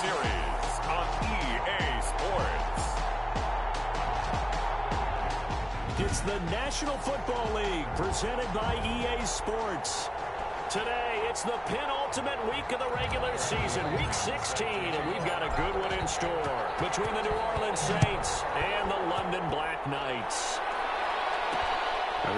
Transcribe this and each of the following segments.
Series on EA Sports. It's the National Football League presented by EA Sports. Today, it's the penultimate week of the regular season, week 16, and we've got a good one in store between the New Orleans Saints and the London Black Knights.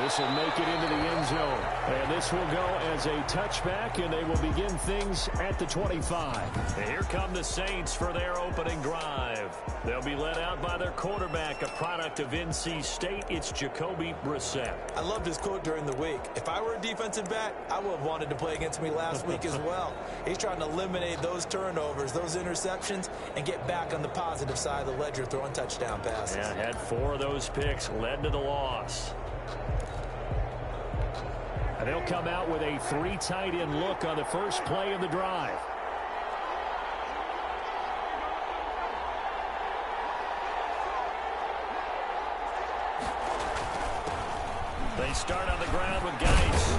This will make it into the end zone, and this will go as a touchback, and they will begin things at the 25. And here come the Saints for their opening drive. They'll be led out by their quarterback, a product of NC State. It's Jacoby Brissett. I loved his quote during the week. If I were a defensive back, I would have wanted to play against me last week as well. He's trying to eliminate those turnovers, those interceptions, and get back on the positive side of the ledger throwing touchdown passes. Yeah, had 4 of those picks, led to the loss. And they'll come out with a 3 tight end look on the first play of the drive. They start on the ground with Geis.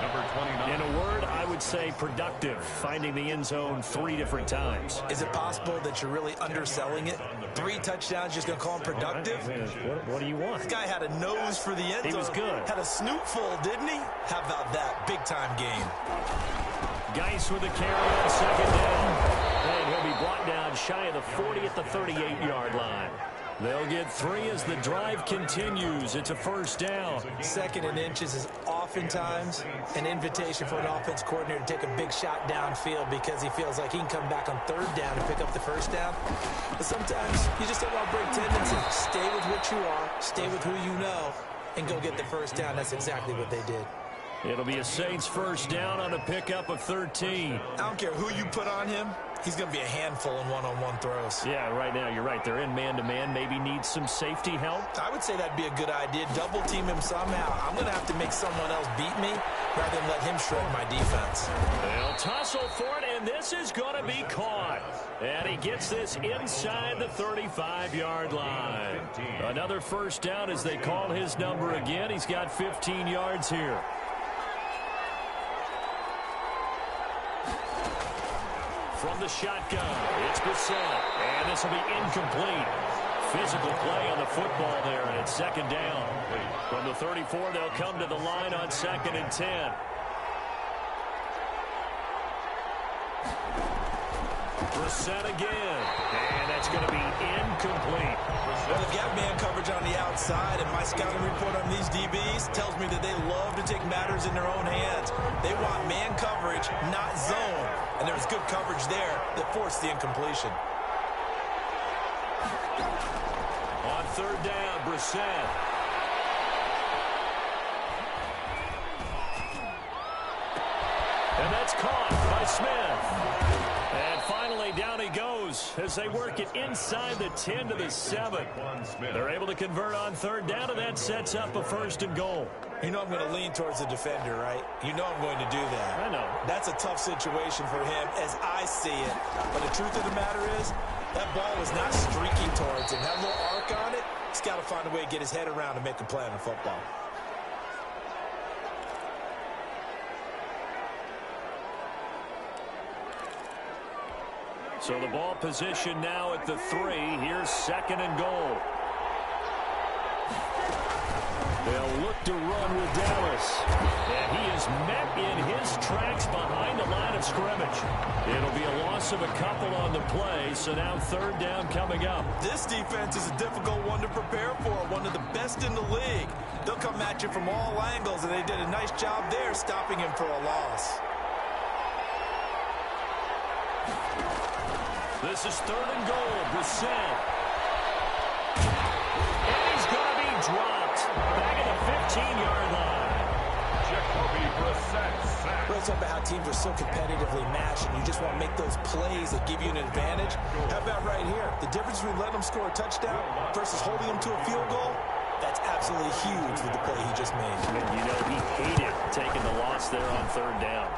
Number 29. In a word, I would say productive, finding the end zone 3 different times. Is it possible that you're really underselling it? 3 touchdowns, just going to call him productive? What do you want? This guy had a nose for the end zone. He was good. Had a snoot full, didn't he? How about that? Big-time game. Geis with the carry on second down. And he'll be brought down shy of the 40 at the 38-yard line. They'll get 3 as the drive continues. It's a first down. 2nd and inches is oftentimes an invitation for an offense coordinator to take a big shot downfield because he feels like he can come back on 3rd down and pick up the first down. But sometimes you just don't want to break tendency. Stay with what you are, stay with who you know, and go get the first down. That's exactly what they did. It'll be a Saints first down on a pickup of 13. I don't care who you put on him. He's going to be a handful in one-on-one throws. Yeah, right now, you're right. They're in man-to-man. Maybe needs some safety help. I would say that'd be a good idea. Double-team him somehow. I'm going to have to make someone else beat me rather than let him shred my defense. They'll tussle for it, and this is going to be caught. And he gets this inside the 35-yard line. Another first down as they call his number again. He's got 15 yards here. From the shotgun, it's Brissett, and this will be incomplete. Physical play on the football there, and it's 2nd down. From the 34, they'll come to the line on 2nd and 10. Brissett again, and that's going to be incomplete. Well, they've got man coverage on the outside, and my scouting report on these DBs tells me that they love to take matters in their own hands. They want man coverage, not zone. And there was good coverage there that forced the incompletion. On 3rd down, Brissett. And that's caught by Smith. And finally, down he goes as they work it inside the 10 to the 7. They're able to convert on 3rd down, and that sets up a 1st and goal. You know I'm going to lean towards the defender, right? You know I'm going to do that. I know. That's a tough situation for him as I see it. But the truth of the matter is, that ball was not streaking towards him. That little arc on it, he's got to find a way to get his head around and make a play on the football. So the ball position now at the 3. Here's 2nd and goal. They'll look to run with Dallas. And he is met in his tracks behind the line of scrimmage. It'll be a loss of a couple on the play, so now 3rd down coming up. This defense is a difficult one to prepare for, one of the best in the league. They'll come at you from all angles, and they did a nice job there stopping him for a loss. This is 3rd and goal. Brissett. And he's going to be dropped. Back at the 15-yard line. Jacoby Brissett sack. We're talking about how teams are so competitively matched, and you just want to make those plays that give you an advantage. How about right here? The difference between letting them score a touchdown versus holding them to a field goal, that's absolutely huge with the play he just made. You know, he hated taking the loss there on 3rd down.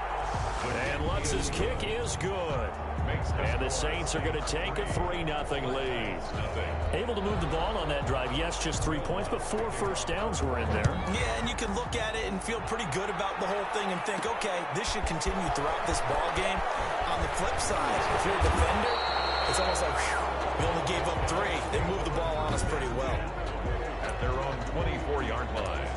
And Lutz's kick is good. And the Saints are going to take a 3-0 lead. Able to move the ball on that drive. Yes, just 3 points, but 4 first downs were in there. Yeah, and you can look at it and feel pretty good about the whole thing and think, okay, this should continue throughout this ball game. On the flip side, if you're a defender, it's almost like, whew, we only gave up 3. They moved the ball on us pretty well. At their own 24-yard line.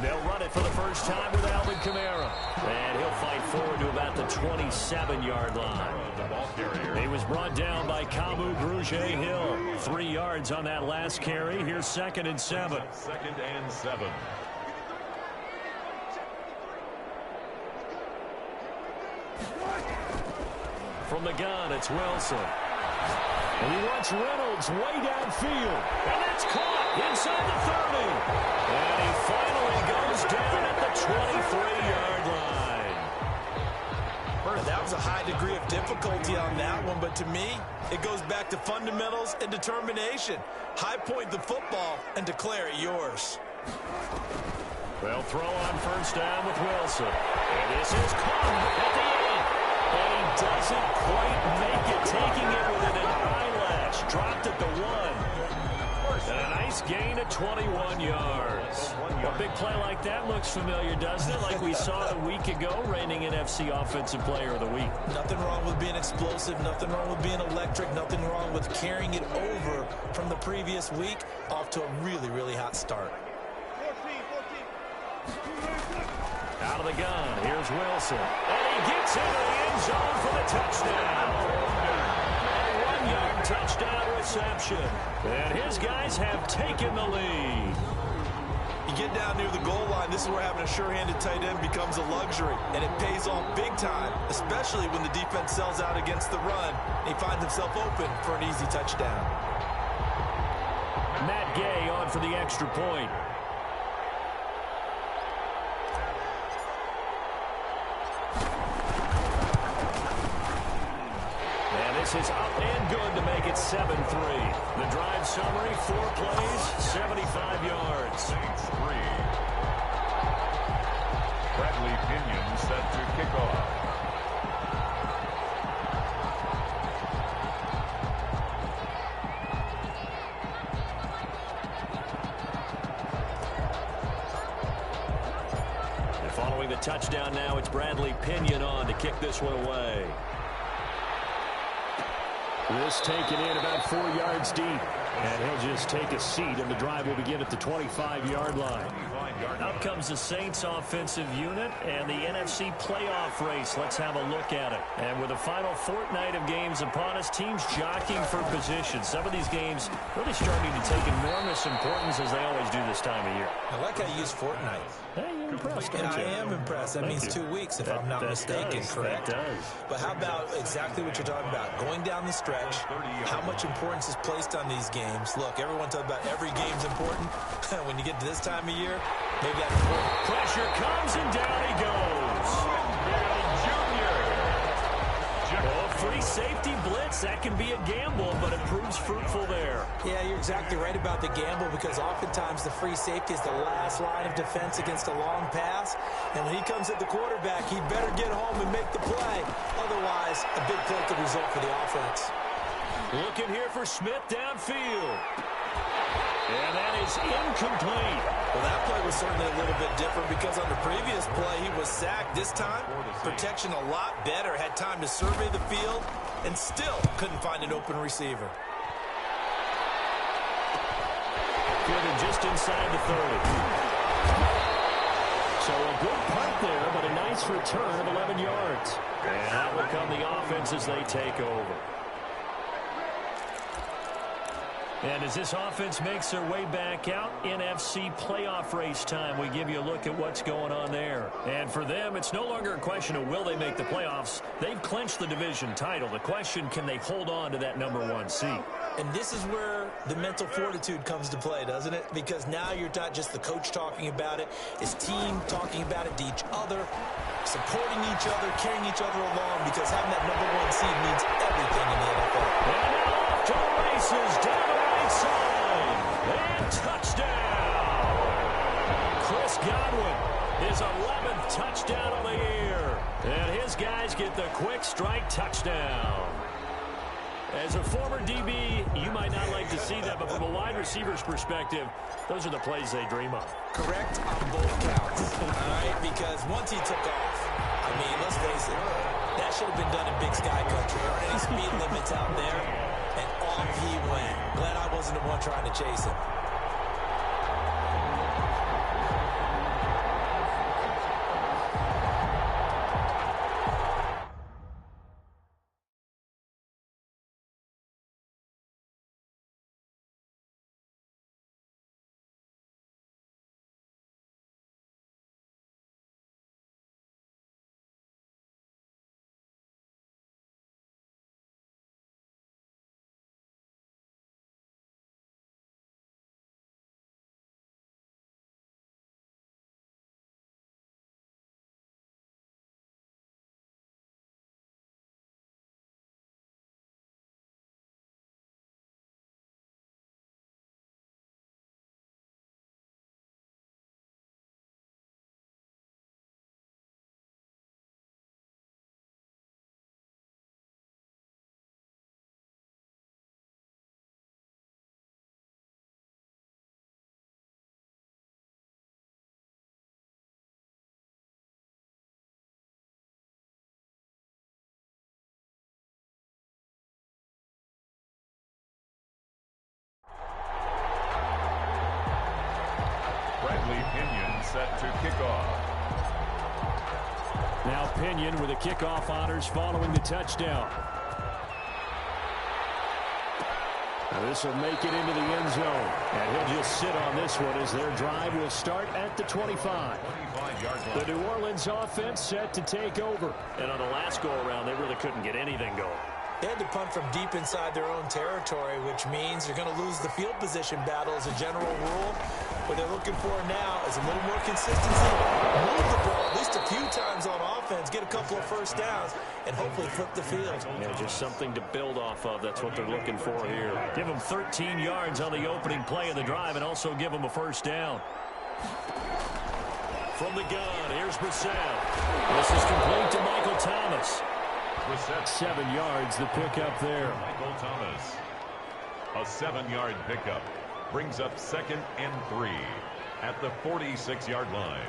They'll run it for the first time with Alvin Kamara. And he'll fight forward to about the 27-yard line. He was brought down by Kamu Grugier-Hill. 3 yards on that last carry. Here's 2nd and 7. 2nd and 7. From the gun, it's Wilson. And he wants Reynolds way downfield. And that's caught inside the 30. And he finally goes down at the 23-yard line. That was a high degree of difficulty on that one, but to me, it goes back to fundamentals and determination. High point the football and declare it yours. Well, throw on first down with Wilson. And this is caught at the end. And he doesn't quite make it, taking it within an eyelash. Dropped at the 1. And a nice gain of 21 yards. A big play like that looks familiar, doesn't it? Like we saw a week ago, reigning NFC Offensive Player of the Week. Nothing wrong with being explosive. Nothing wrong with being electric. Nothing wrong with carrying it over from the previous week off to a really, really hot start. Out of the gun, here's Wilson. And he gets into the end zone for the touchdown. A 1-yard touchdown reception. And his guys have taken the lead. You get down near the goal line, this is where having a sure-handed tight end becomes a luxury. And it pays off big time, especially when the defense sells out against the run. And he finds himself open for an easy touchdown. Matt Gay on for the extra point. This is up and good to make it 7-3. The drive summary, 4 plays, 75 yards. Saints 3. Bradley Pinion set to kick off. And following the touchdown now, it's Bradley Pinion on to kick this one away. This taken in about 4 yards deep. And he'll just take a seat, and the drive will begin at the 25-yard line. Out comes the Saints offensive unit and the NFC playoff race. Let's have a look at it. And with the final fortnight of games upon us, teams jockeying for position. Some of these games really starting to take enormous importance as they always do this time of year. I like how you use fortnight. Hey, you're impressed, Yeah, aren't you? I am impressed. That means 2 weeks, if I'm not mistaken, correct? That does. But how about exactly what you're talking about? Going down the stretch, how much importance is placed on these games? Look, everyone talks about every game's important. When you get to this time of year, maybe that's important. Pressure comes, and down he goes. Oh, free safety blitz. That can be a gamble, but it proves fruitful there. Yeah, you're exactly right about the gamble, because oftentimes the free safety is the last line of defense against a long pass. And when he comes at the quarterback, he better get home and make the play. Otherwise, a big play could result for the offense. Looking here for Smith downfield. And that is incomplete. Well, that play was certainly a little bit different, because on the previous play, he was sacked. This time, protection a lot better. Had time to survey the field and still couldn't find an open receiver. Fielded just inside the 30. So a good punt there, but a nice return of 11 yards. And out will come the offense as they take over. And as this offense makes their way back out, NFC playoff race time, we give you a look at what's going on there. And for them, it's no longer a question of will they make the playoffs. They've clinched the division title. The question, can they hold on to that #1 seed? And this is where the mental fortitude comes to play, doesn't it? Because now you're not just the coach talking about it, his team talking about it to each other, supporting each other, carrying each other along, because having that #1 seed means everything in the NFL. And now off to the races, down the right side, and touchdown! Chris Godwin, his 11th touchdown of the year. And his guys get the quick strike touchdown. As a former DB, you might not like to see that, but from a wide receiver's perspective, those are the plays they dream of. Correct on both counts, all right? Because once he took off, I mean, let's face it, that should have been done in Big Sky Country. There aren't any speed limits out there, and off he went. Glad I wasn't the one trying to chase him. Pinion set to kick off. Now Pinion with the kickoff honors following the touchdown. Now this will make it into the end zone. And he'll just sit on this one as their drive will start at the 25. The New Orleans offense set to take over. And on the last go-around, they really couldn't get anything going. They had to punt from deep inside their own territory, which means they're going to lose the field position battle as a general rule. What they're looking for now is a little more consistency. Move the ball at least a few times on offense, get a couple of first downs, and hopefully flip the field. Yeah, just something to build off of. That's what they're looking for here. Give them 13 yards on the opening play of the drive and also give them a first down. From the gun, here's Brissett. This is complete to Michael Thomas. 7 yards, the pickup there. Michael Thomas. A 7-yard pickup brings up 2nd and 3 at the 46-yard line.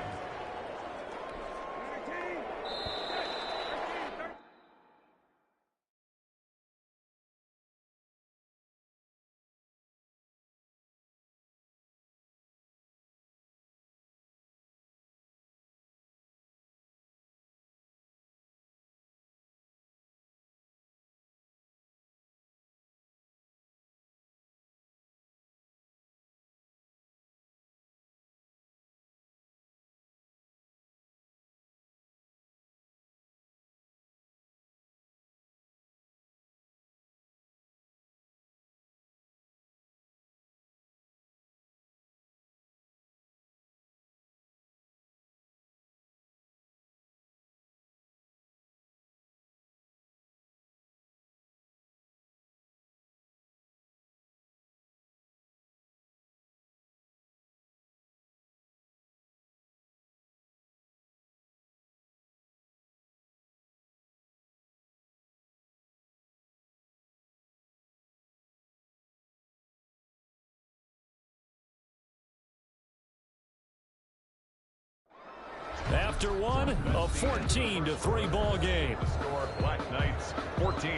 After one, a 14-3 ball game. Score: Black Knights 14,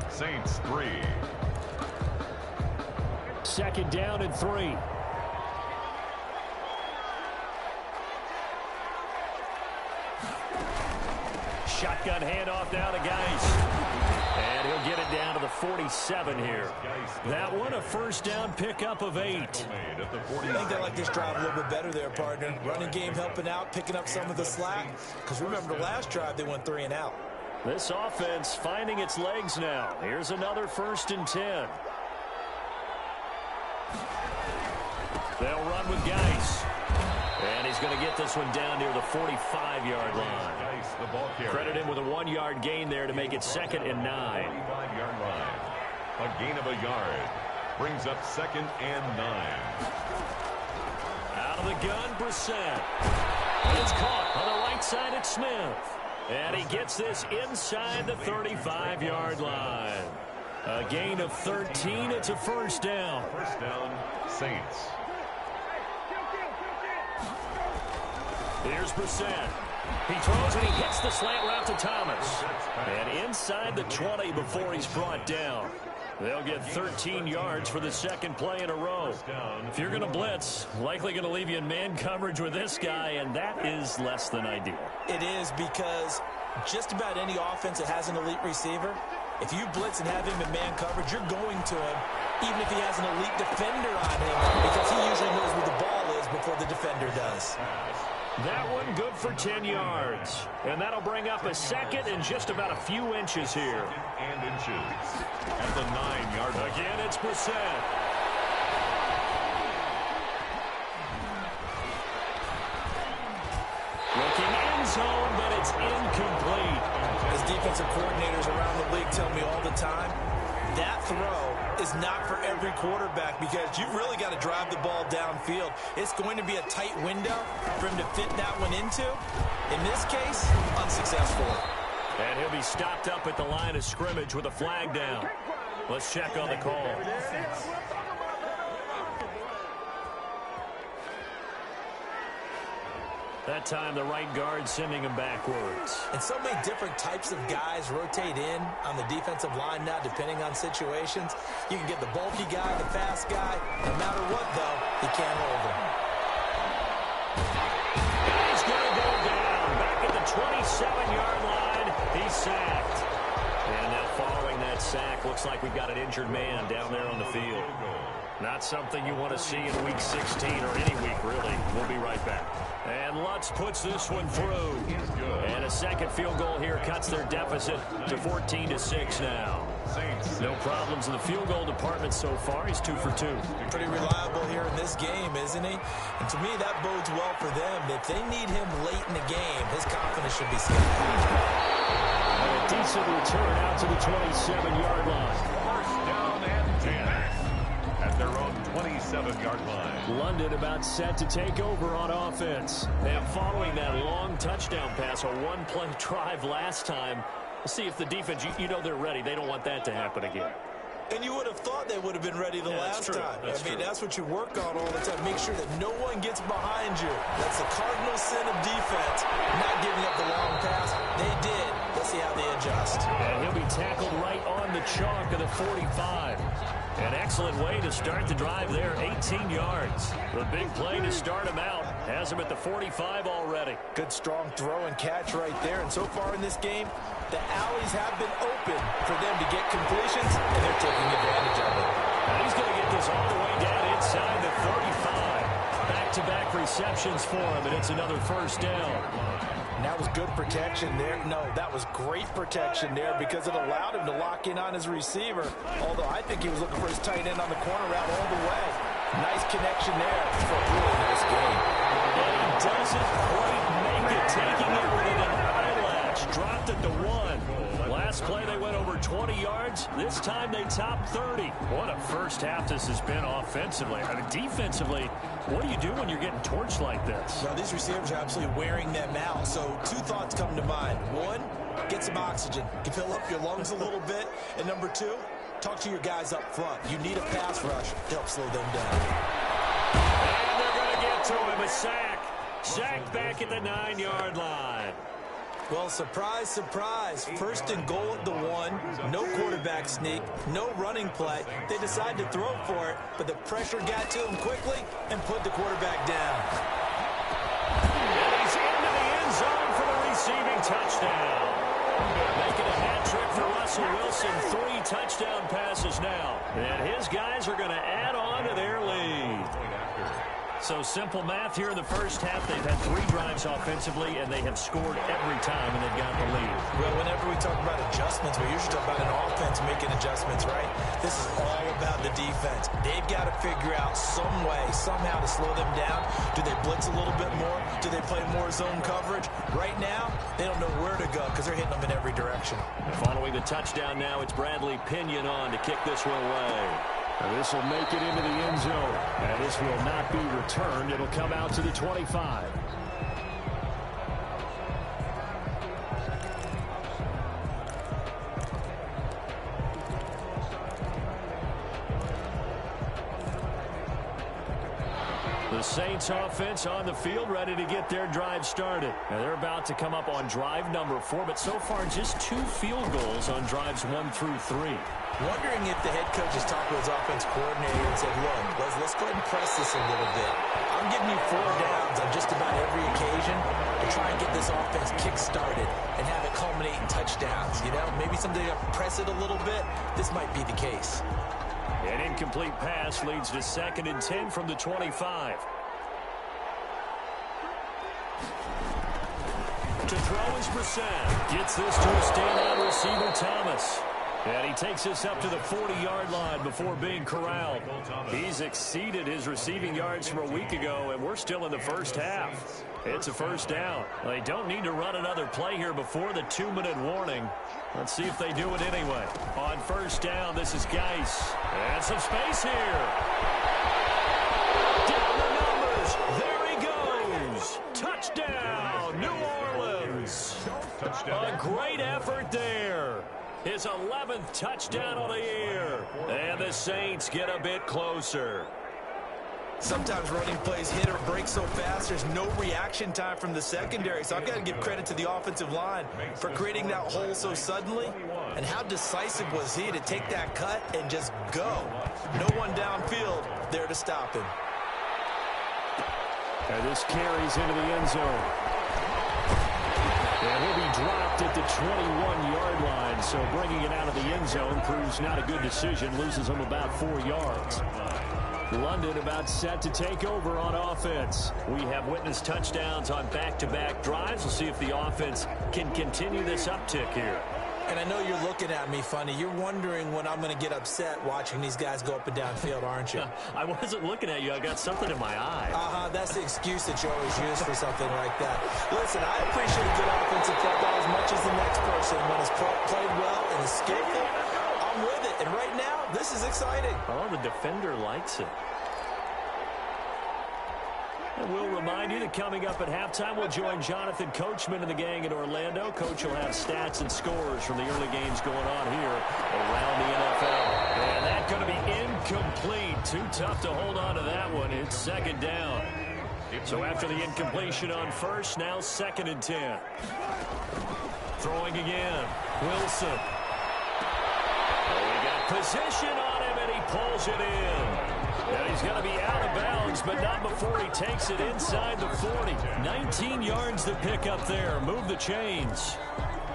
Saints 3. 2nd down and 3. shotgun handoff now to Geis. And he'll get it down to the 47 here. That one, a first down pickup of 8. I think they like this drive a little bit better there, partner. Running game helping out, picking up some of the slack. Because remember, the last drive, they went 3 and out. This offense finding its legs now. Here's another 1st and 10. They'll run with Geis. And he's going to get this one down near the 45-yard line. Credit him with a 1-yard gain there to make it 2nd and 9. 45-yard line. A gain of a yard. Brings up 2nd and 9. Out of the gun, Brissett. And it's caught on the right side at Smith. And he gets this inside the 35-yard line. A gain of 13. It's a first down. First down, Saints. Here's Brissett. He throws and he hits the slant route to Thomas. And inside the 20 before he's brought down. They'll get 13 yards for the 2nd play in a row. If you're going to blitz, likely going to leave you in man coverage with this guy, and that is less than ideal. It is, because just about any offense that has an elite receiver, if you blitz and have him in man coverage, you're going to him, even if he has an elite defender on him, because he usually knows where the ball is before the defender does. That one good for 10 yards. And that'll bring up a 2nd and just about a few inches here. 2nd and inches. At the 9-yard line. Again, it's Brissett. Looking end zone, but it's incomplete. As defensive coordinators around the league tell me all the time, that throw is not for every quarterback, because you've really got to drive the ball downfield. It's going to be a tight window for him to fit that one into. In this case, unsuccessful. And he'll be stopped up at the line of scrimmage with a flag down. Let's check on the call. That time, the right guard sending him backwards. And so many different types of guys rotate in on the defensive line now, depending on situations. You can get the bulky guy, the fast guy. No matter what, though, he can't hold him. He's going to go down. Back at the 27-yard line. He's sacked. And now following that sack, looks like we've got an injured man down there on the field. Not something you want to see in Week 16 or any week, really. We'll be right back. And Lutz puts this one through. And a 2nd field goal here cuts their deficit to 14-6 now. No problems in the field goal department so far. He's 2 for 2. Pretty reliable here in this game, isn't he? And to me, that bodes well for them. If they need him late in the game, his confidence should be sky high. And a decent return out to the 27-yard line. First down and 10. At their own 27-yard line. London about set to take over on offense. And following that long touchdown pass, a 1-play drive last time, we'll see if the defense, you know they're ready. They don't want that to happen again. And you would have thought they would have been ready the last time. That's what you work on all the time. Make sure that no one gets behind you. That's the cardinal sin of defense, not giving up the long pass. They did. Let's see how they adjust. And he'll be tackled right on the chalk of the 45. An excellent way to start the drive there, 18 yards. The big play to start him out has him at the 45 already. Good strong throw and catch right there. And so far in this game, the alleys have been open for them to get completions, and they're taking advantage of it. And he's going to get this all the way down inside the 35. Back-to-back receptions for him, and it's another first down. And that was good protection there. No, that was great protection there, because it allowed him to lock in on his receiver. Although I think he was looking for his tight end on the corner route all the way. Nice connection there for a really nice game. And he doesn't quite make it, taking it with an eyelash. Dropped at the 1. Last play they went over 20 yards. This time they topped 30. What a first half this has been offensively. I mean, defensively, what do you do when you're getting torched like this? Well, these receivers are absolutely wearing them out. So 2 thoughts come to mind. 1, get some oxygen. You can fill up your lungs a little bit. And number 2, talk to your guys up front. You need a pass rush to help slow them down. And they're going to get to him. A sack. Sacked back at the 9-yard line. Well, surprise, surprise. 1st and goal at the 1. No quarterback sneak. No running play. They decide to throw for it, but the pressure got to him quickly and put the quarterback down. And he's into the end zone for the receiving touchdown. Making a hat trick for Russell Wilson. 3 touchdown passes now. And his guys are going to add on to their lead. So simple math here in the first half. They've had 3 drives offensively, and they have scored every time, and they've got the lead. Well, whenever we talk about adjustments, we usually talk about an offense making adjustments, right? This is all about the defense. They've got to figure out some way, somehow to slow them down. Do they blitz a little bit more? Do they play more zone coverage? Right now, they don't know where to go because they're hitting them in every direction. Following the touchdown now, it's Bradley Pinion on to kick this one away. And this will make it into the end zone. And this will not be returned. It'll come out to the 25. The Saints offense on the field, ready to get their drive started. Now they're about to come up on drive number 4, but so far just 2 field goals on drives 1 through 3. Wondering if the head coach has talked to his offense coordinator and said, look, let's go ahead and press this a little bit. I'm giving you 4 downs on just about every occasion to try and get this offense kick-started and have it culminate in touchdowns. You know, maybe someday to press it a little bit. This might be the case. An incomplete pass leads to 2nd and 10 from the 25. To throw is Brissett. Gets this to a standout receiver, Thomas. And he takes this up to the 40-yard line before being corralled. He's exceeded his receiving yards from a week ago, and we're still in the first half. It's a first down. They don't need to run another play here before the 2-minute warning. Let's see if they do it anyway. On first down, this is Geis. And some space here. Down the numbers. There he goes. Touchdown, New Orleans. A great effort there. His 11th touchdown of the year. And the Saints get a bit closer. Sometimes running plays hit or break so fast, there's no reaction time from the secondary. So I've got to give credit to the offensive line for creating that hole so suddenly. And how decisive was he to take that cut and just go? No one downfield there to stop him. And this carries into the end zone. And he'll be dropped at the 21-yard line. So bringing it out of the end zone proves not a good decision. Loses him about 4 yards. London about set to take over on offense. We have witnessed touchdowns on back-to-back drives. We'll see if the offense can continue this uptick here. And I know you're looking at me funny. You're wondering when I'm going to get upset watching these guys go up and down field, aren't you? I wasn't looking at you. I got something in my eye. That's the excuse that you always use for something like that. Listen, I appreciate a good offensive football as much as the next person. When it's played well and is skillful, I'm with it. And right now, this is exciting. Oh, the defender likes it. And we'll remind you that coming up at halftime, we'll join Jonathan Coachman and the gang in Orlando. Coach will have stats and scores from the early games going on here around the NFL. And that's going to be incomplete. Too tough to hold on to that one. It's 2nd down. So after the incompletion on first, now 2nd and 10. Throwing again. Wilson. We got position on him, and he pulls it in. And he's going to be out of bounds, but not before he takes it inside the 40. 19 yards to pick up there. Move the chains.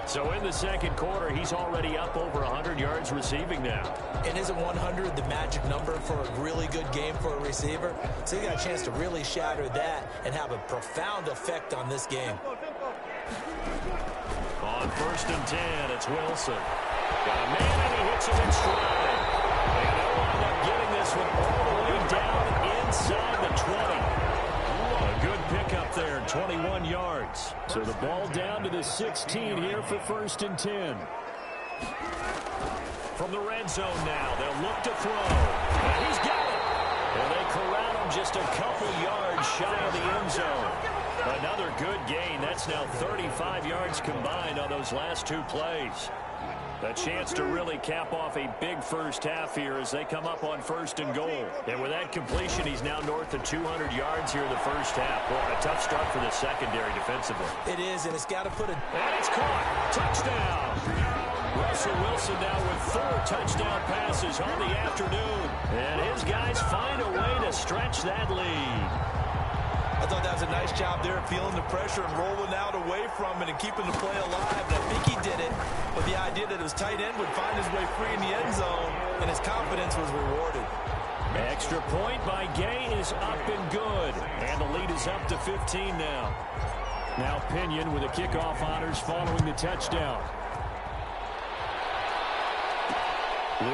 So in the second quarter, he's already up over 100 yards receiving now. And isn't 100 the magic number for a really good game for a receiver? So you got a chance to really shatter that and have a profound effect on this game. On 1st and 10, it's Wilson. Got a man, and he hits him in stride. And they'll wind up getting this one all the way down inside the 20. A good pickup there, 21 yards. So the ball down to the 16 here for 1st and 10. From the red zone now, they'll look to throw. And he's got it. And they corral him just a couple yards shy of the end zone. Another good gain. That's now 35 yards combined on those last 2 plays. A chance to really cap off a big first half here as they come up on 1st and goal. And with that completion, he's now north of 200 yards here in the first half. Boy, a tough start for the secondary defensively. It is, and it's got to put a... And it's caught. Touchdown. Russell Wilson now with 4 touchdown passes on the afternoon. And his guys find a way to stretch that lead. I thought that was a nice job there, feeling the pressure and rolling out away from it and keeping the play alive. And I think he did it with the idea that his tight end would find his way free in the end zone, and his confidence was rewarded. Extra point by Gay is up and good. And the lead is up to 15 now. Now Pinion with the kickoff honors following the touchdown.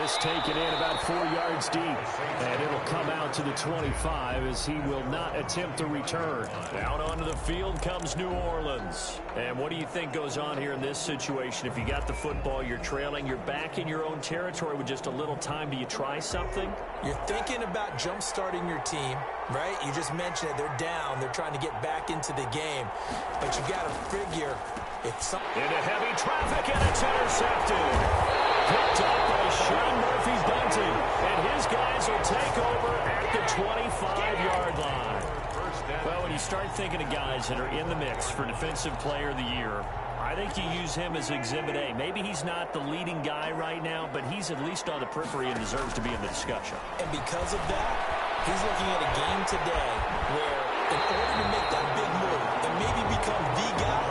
This taken in about 4 yards deep. And it'll come out to the 25 as he will not attempt to return. Out onto the field comes New Orleans. And what do you think goes on here in this situation? If you got the football, you're trailing, you're back in your own territory with just a little time. Do you try something? You're thinking about jump-starting your team, right? You just mentioned it. They're down. They're trying to get back into the game. But you got to figure if something... Into heavy traffic, and it's intercepted. Picked up by Sean Murphy-Bunting, and his guys will take over at the 25-yard line. Well, when you start thinking of guys that are in the mix for Defensive Player of the Year, I think you use him as Exhibit A. Maybe he's not the leading guy right now, but he's at least on the periphery and deserves to be in the discussion. And because of that, he's looking at a game today where, in order to make that big move and maybe become the guy,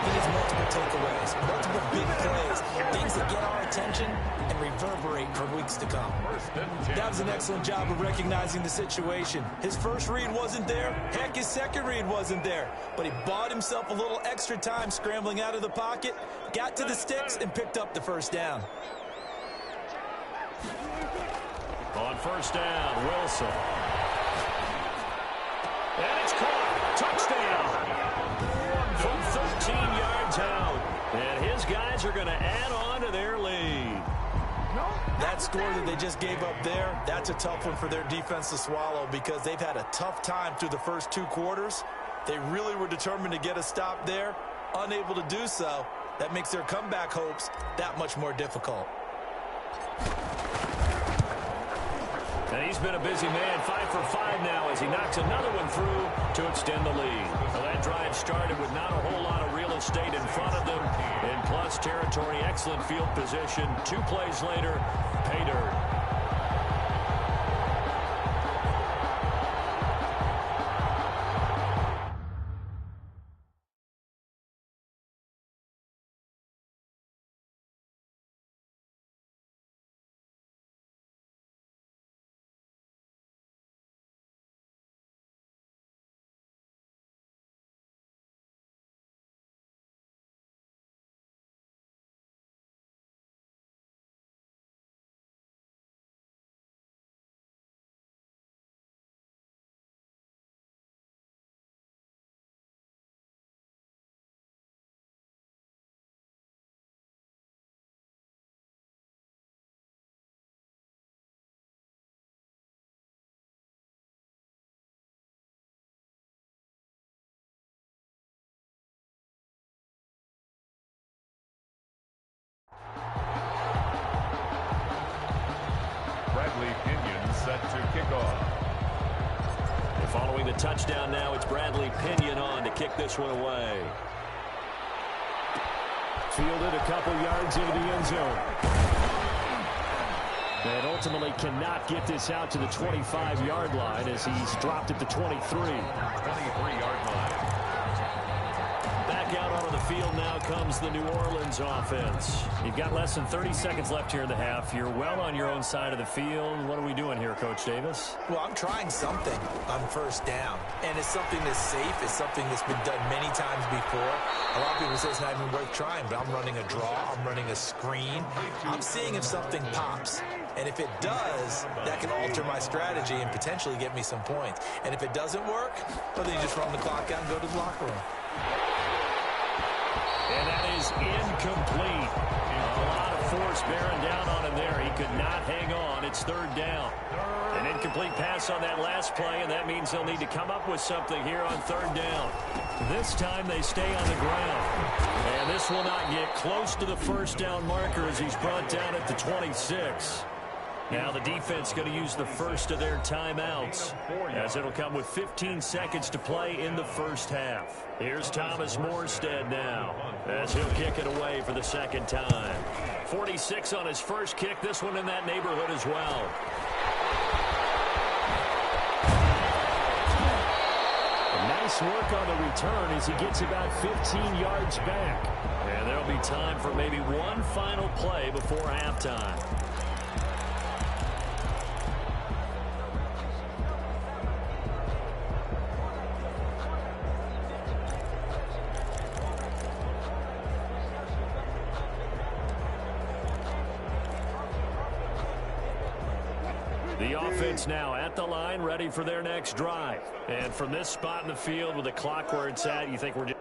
he needs multiple takeaways, multiple big plays, things that get our attention and reverberate for weeks to come. That was an excellent job of recognizing the situation. His first read wasn't there. Heck, his second read wasn't there. But he bought himself a little extra time scrambling out of the pocket, got to the sticks, and picked up the first down. On first down, Wilson. And it's caught. Touchdown. From 13 yards out. And his guys are going to add on to their lead. That score that they just gave up there, that's a tough one for their defense to swallow because they've had a tough time through the first 2 quarters. They really were determined to get a stop there. Unable to do so, that makes their comeback hopes that much more difficult. And he's been a busy man, 5 for 5 now as he knocks another one through to extend the lead. Well, that drive started with not a whole lot of real estate in front of them. In plus territory, excellent field position. 2 plays later, pay dirt. Set to kick off. And following the touchdown now, it's Bradley Pinion on to kick this one away. Fielded a couple yards into the end zone. And ultimately cannot get this out to the 25-yard line as he's dropped at the 23. 23-yard line. Back out onto the field now comes the New Orleans offense. You've got less than 30 seconds left here in the half. You're well on your own side of the field. What are we doing here, Coach Davis? Well, I'm trying something on first down, and it's something that's safe. It's something that's been done many times before. A lot of people say it's not even worth trying, but I'm running a draw. I'm running a screen. I'm seeing if something pops. And if it does, that can alter my strategy and potentially get me some points. And if it doesn't work, well, then you just run the clock out and go to the locker room. And that is incomplete. A lot of force bearing down on him there. He could not hang on. It's third down. An incomplete pass on that last play, and that means they'll need to come up with something here on third down. This time they stay on the ground. And this will not get close to the first down marker as he's brought down at the 26. Now the defense going to use the first of their timeouts as it'll come with 15 seconds to play in the first half. Here's Thomas Morstead now as he'll kick it away for the second time. 46 on his first kick. This one in that neighborhood as well. And nice work on the return as he gets about 15 yards back. And there'll be time for maybe one final play before halftime. The offense now at the line, ready for their next drive. And from this spot in the field with the clock where it's at, you think we're just...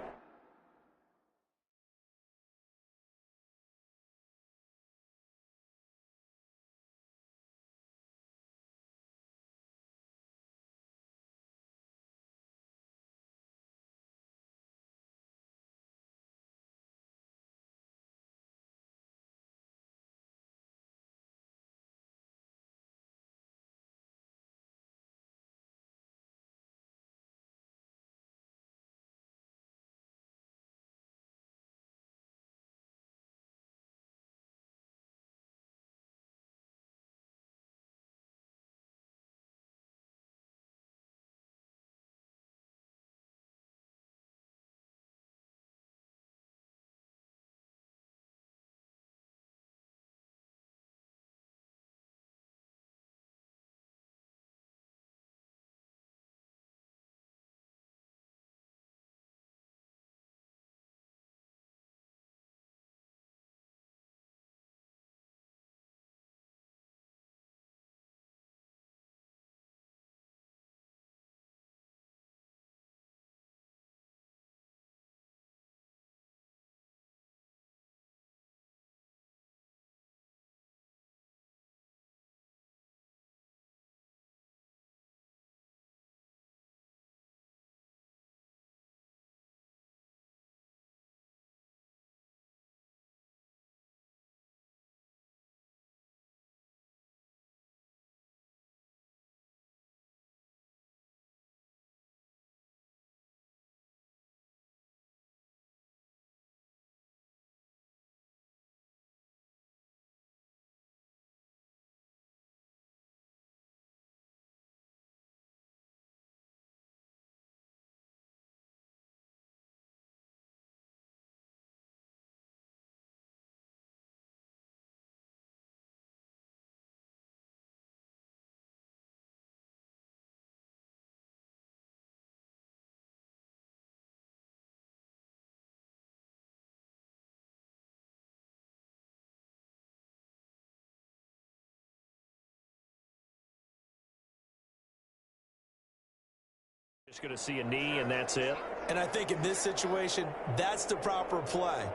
Just going to see a knee, and that's it. And I think in this situation, that's the proper play.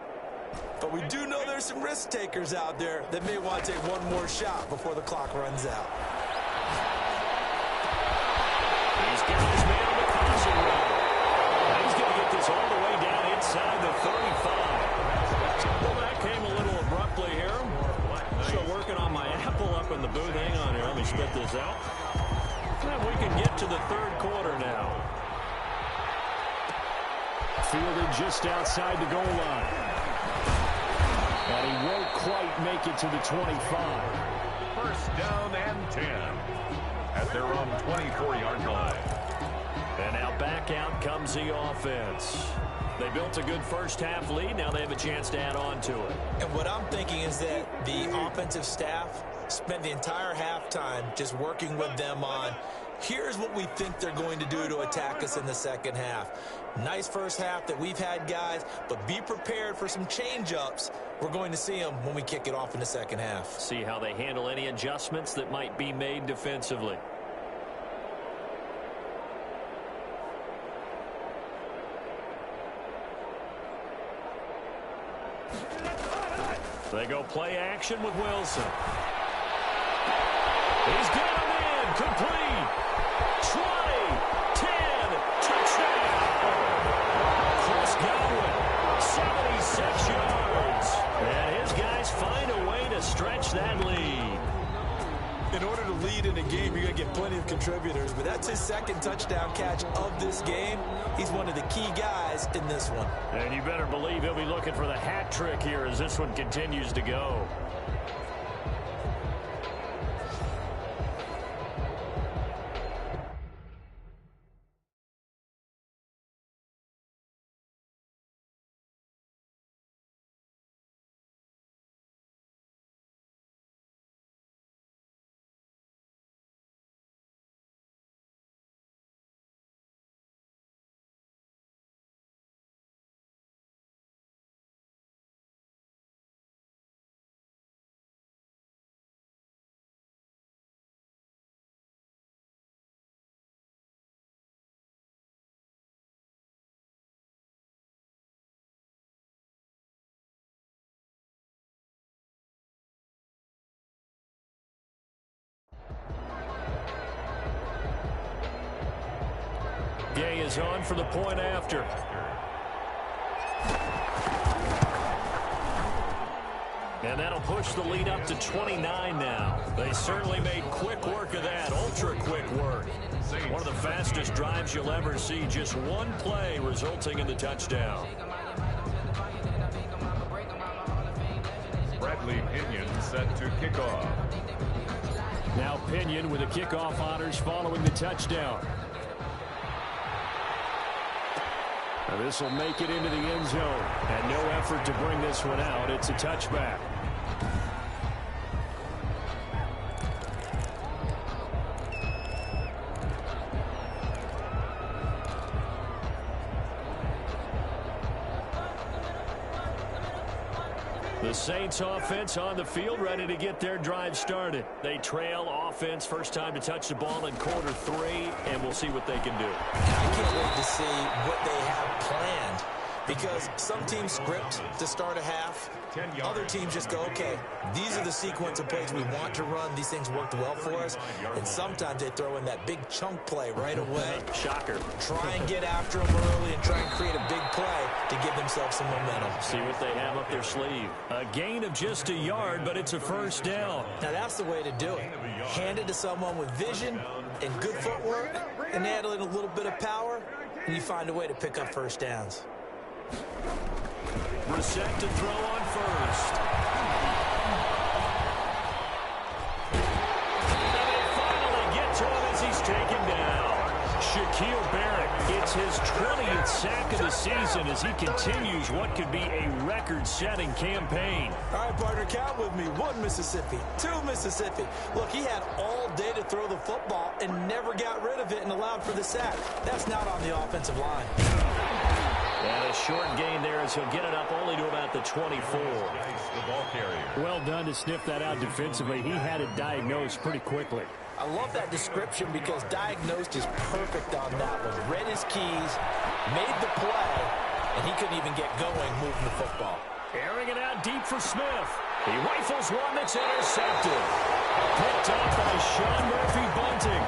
But we do know there's some risk takers out there that may want to take one more shot before the clock runs out. He's got his man on the crossing route. He's going to get this all the way down inside the 35. Well, that came a little abruptly here. Still working on my apple up in the booth. Hang on here. Let me spit this out. And we can get to the third quarter now. Fielded just outside the goal line. And he won't quite make it to the 25. First down and 10 at their own 24-yard line. And now back out comes the offense. They built a good first-half lead. Now they have a chance to add on to it. And what I'm thinking is that the offensive staff spent the entire halftime just working with them on, here's what we think they're going to do to attack us in the second half. Nice first half that we've had, guys, but be prepared for some change-ups. We're going to see them when we kick it off in the second half. See how they handle any adjustments that might be made defensively. They go play action with Wilson. He's got him in. Complete. 20, 10, touchdown. Chris Godwin, 76 yards. And his guys find a way to stretch that lead. In order to lead in a game, you're going to get plenty of contributors, but that's his second touchdown catch of this game. He's one of the key guys in this one. And you better believe he'll be looking for the hat trick here as this one continues to go. is on for the point after. And that'll push the lead up to 29 now. They certainly made quick work of that, ultra-quick work. One of the fastest drives you'll ever see, just one play resulting in the touchdown. Bradley Pinion set to kick off. Now Pinion with the kickoff honors following the touchdown. And this will make it into the end zone. And no effort to bring this one out. It's a touchback. The Saints offense on the field, ready to get their drive started. They trail offense, first time to touch the ball in quarter 3, and we'll see what they can do. I can't wait to see what they have planned, because some teams script to start a half. Other teams just go, okay, these are the sequence of plays we want to run. These things worked well for us. And sometimes they throw in that big chunk play right away. Shocker. Try and get after them early and try and create a big play to give themselves some momentum. See what they have up their sleeve. A gain of just a yard, but it's a first down. Now that's the way to do it. Hand it to someone with vision and good footwork, and add in a little bit of power, and you find a way to pick up first downs. Brissett to throw on first. And they finally get to him as he's taken down. Shaquille Barrett, it's his 20th sack of the season as he continues what could be a record-setting campaign. All right, partner, count with me. 1 Mississippi, 2 Mississippi. Look, he had all day to throw the football and never got rid of it and allowed for the sack. That's not on the offensive line. And a short gain there as he'll get it up only to about the 24. The ball carrier. Well done to sniff that out defensively. He had it diagnosed pretty quickly. I love that description because diagnosed is perfect on that one. Read his keys, made the play, and he couldn't even get going moving the football. Airing it out deep for Smith. He rifles one that's intercepted. Picked up by Sean Murphy-Bunting.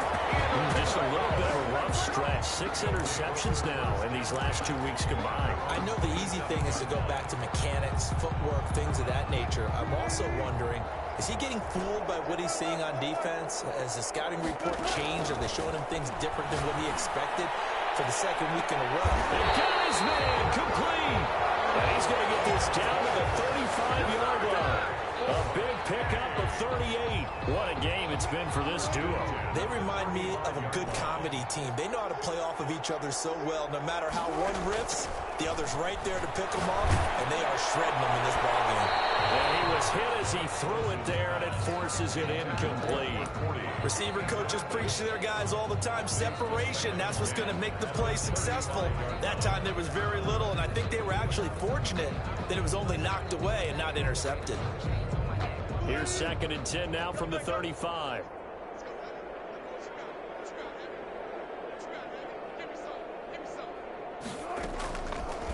Just a little bit of a rough stretch. 6 interceptions now in these last 2 weeks combined. I know the easy thing is to go back to mechanics, footwork, things of that nature. I'm also wondering, is he getting fooled by what he's seeing on defense? Has the scouting report changed? Are they showing him things different than what he expected for the second week in a row? And guys, man, complete. And he's going to get this down to the 35-yard line. A big pickup of 38. What a game it's been for this duo. They remind me of a good comedy team. They know how to play off of each other so well. No matter how one riffs, the other's right there to pick them up, and they are shredding them in this ballgame. And he was hit as he threw it there, and it forces it incomplete. Receiver coaches preach to their guys all the time. Separation, that's what's going to make the play successful. That time there was very little, and I think they were actually fortunate that it was only knocked away and not intercepted. Here's 2nd and 10 now from the 35.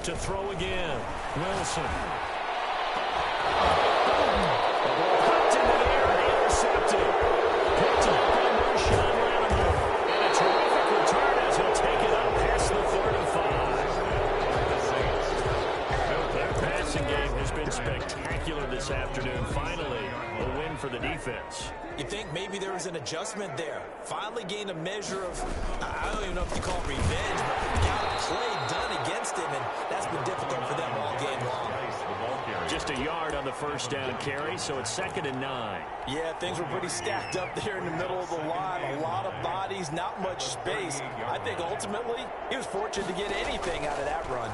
To throw again, Wilson. Hooked in the air, intercepted. Picked up by Marshawn Lattimore. And a terrific return as he'll take it up past the 35. Their passing game has been spectacular this afternoon. Finally, a win for the defense. You think maybe there was an adjustment there. Finally gained a measure of, I don't even know if you call it revenge, but got a play done against him, and that's been difficult for them all game long. Just a yard on the first down carry, so it's 2nd and 9. Yeah, things were pretty stacked up there in the middle of the line. A lot of bodies, not much space. I think ultimately he was fortunate to get anything out of that run.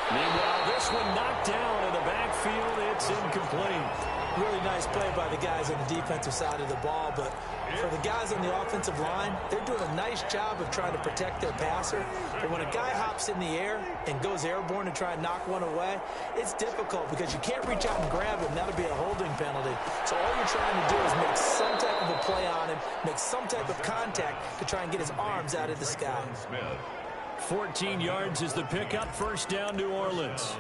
Meanwhile, this one knocked down in the backfield. It's incomplete. Really nice play by the guys on the defensive side of the ball, but for the guys on the offensive line, they're doing a nice job of trying to protect their passer. But when a guy hops in the air and goes airborne to try and knock one away, it's difficult because you can't reach out and grab him. That'll be a holding penalty. So all you're trying to do is make some type of a play on him, make some type of contact to try and get his arms out of the sky. 14 yards is the pickup. First down, New Orleans.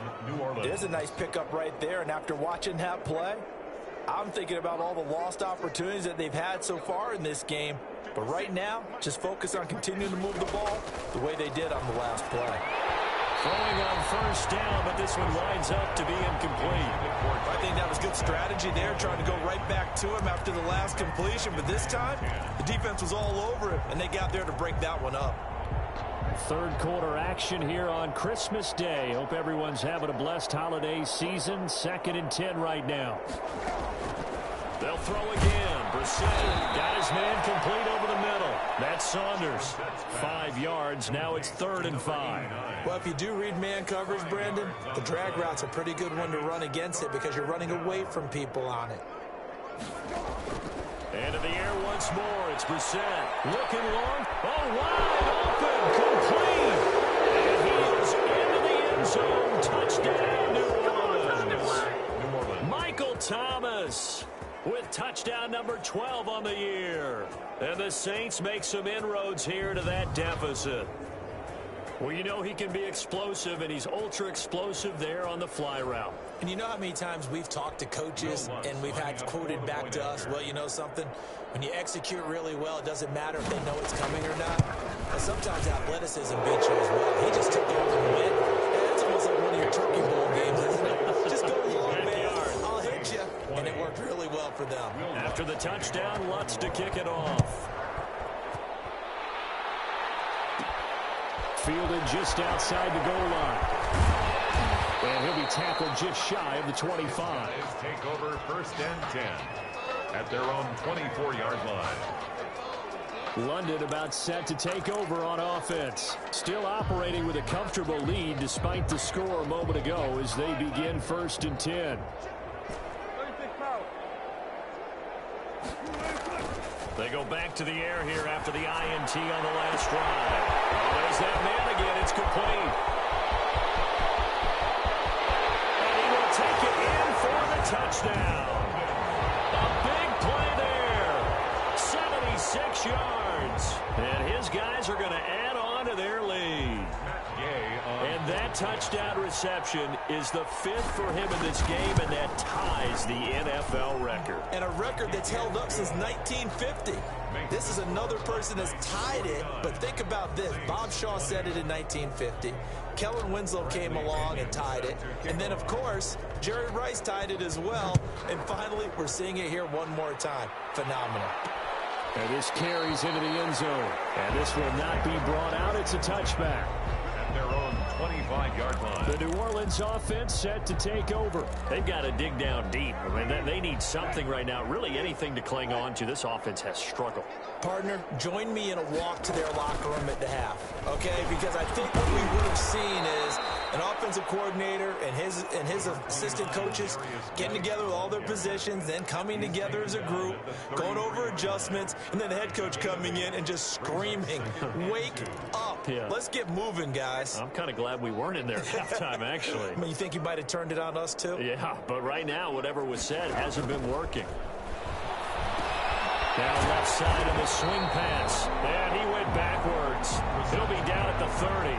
There's a nice pickup right there, and after watching that play, I'm thinking about all the lost opportunities that they've had so far in this game. But right now, just focus on continuing to move the ball the way they did on the last play. Throwing on first down, but this one winds up to be incomplete. I think that was good strategy there, trying to go right back to him after the last completion. But this time, the defense was all over him, and they got there to break that one up. Third quarter action here on Christmas Day. Hope everyone's having a blessed holiday season. 2nd and 10 right now. They'll throw again. Brissett got his man complete over the middle. That's Saunders. 5 yards. Now it's 3rd and 5. Well, if you do read man coverage, Brandon, the drag route's a pretty good one to run against it because you're running away from people on it. And in the air once more, it's Brissett. Looking long. Oh, wide open. Complete. And he is into the end zone. Touchdown, New Orleans. Michael Thomas with touchdown number 12 on the year. And the Saints make some inroads here to that deficit. Well, you know he can be explosive, and he's ultra-explosive there on the fly route. And you know how many times we've talked to coaches and we've had quoted back to us, well, you know something? When you execute really well, it doesn't matter if they know it's coming or not. But sometimes athleticism beats you as well. He just took over and went. It's almost like one of your Turkey Bowl games, isn't it? Just go long, man. I'll hit you. And it worked really well for them. After the touchdown, Lutz to kick it off. Fielded just outside the goal line. And he'll be tackled just shy of the 25. Take over 1st and 10 at their own 24-yard line. London about set to take over on offense. Still operating with a comfortable lead despite the score a moment ago as they begin 1st and 10. They go back to the air here after the INT on the last drive. Oh, there's that man again. It's complete. And he will take it in for the touchdown. A big play there. 76 yards. And his guys are going to add on to their lead. And that touchdown reception is the 5th for him in this game, and that ties the NFL record. And a record that's held up since 1950. This is another person that's tied it, but think about this. Bob Shaw said it in 1950. Kellen Winslow came along and tied it. And then, of course, Jerry Rice tied it as well. And finally, we're seeing it here one more time. Phenomenal. And this carries into the end zone. And this will not be brought out. It's a touchback. Their own 25-yard line. The New Orleans offense set to take over. They've got to dig down deep. I mean, they need something right now, really anything to cling on to. This offense has struggled. Partner, join me in a walk to their locker room at the half, okay? Because I think what we would have seen is an offensive coordinator and his assistant coaches getting together with all their positions, then coming together as a group, going over adjustments, and then the head coach coming in and just screaming, wake up. Yeah. Let's get moving, guys. I'm kind of glad we weren't in there at halftime, actually. I mean, you think he might have turned it on us, too? Yeah, but right now, whatever was said hasn't been working. Down left side of the swing pass. And he went backwards. He'll be down at the 30.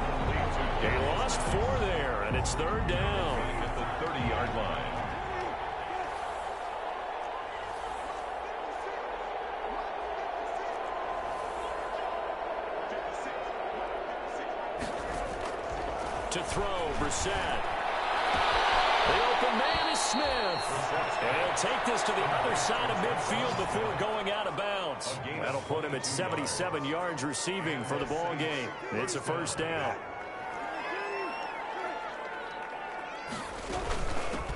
He lost 4 there, and it's 3rd down. At the 30-yard line. To throw, Brissett. The open man is Smith. And he'll take this to the other side of midfield before going out of bounds. That'll put him at 77 yards receiving for the ball game. It's a 1st down.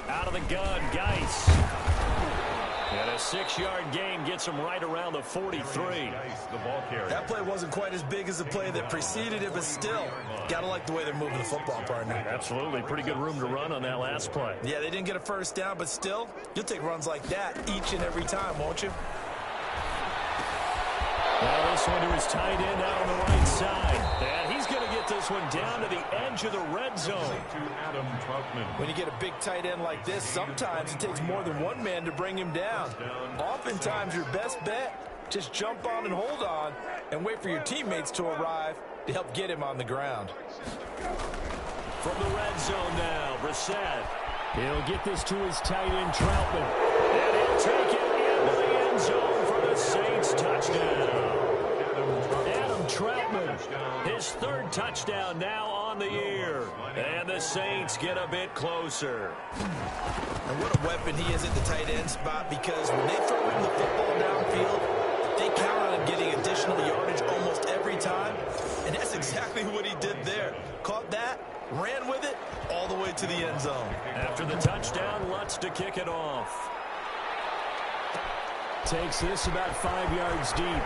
Out of the gun, Geis. And a 6-yard gain gets him right around the 43. That play wasn't quite as big as the play that preceded it, but still, got to like the way they're moving the football, partner. Absolutely. Pretty good room to run on that last play. Yeah, they didn't get a 1st down, but still, you'll take runs like that each and every time, won't you? Now this one to his tight end out on the right side. And he's going to get this one down to the edge of the red zone. When you get a big tight end like this, sometimes it takes more than one man to bring him down. Oftentimes, your best bet, just jump on and hold on and wait for your teammates to arrive to help get him on the ground. From the red zone now, Brissett. He'll get this to his tight end, Troutman. And he'll take it into the end zone for the Saints touchdown. Adam Troutman, his third touchdown now on the year. And the Saints get a bit closer. And what a weapon he is at the tight end spot, because when they throw him the football downfield, they count on him getting additional yardage almost every time. And that's exactly what he did there. Caught that, ran with it, all the way to the end zone. After the touchdown, Lutz to kick it off. Takes this about 5 yards deep.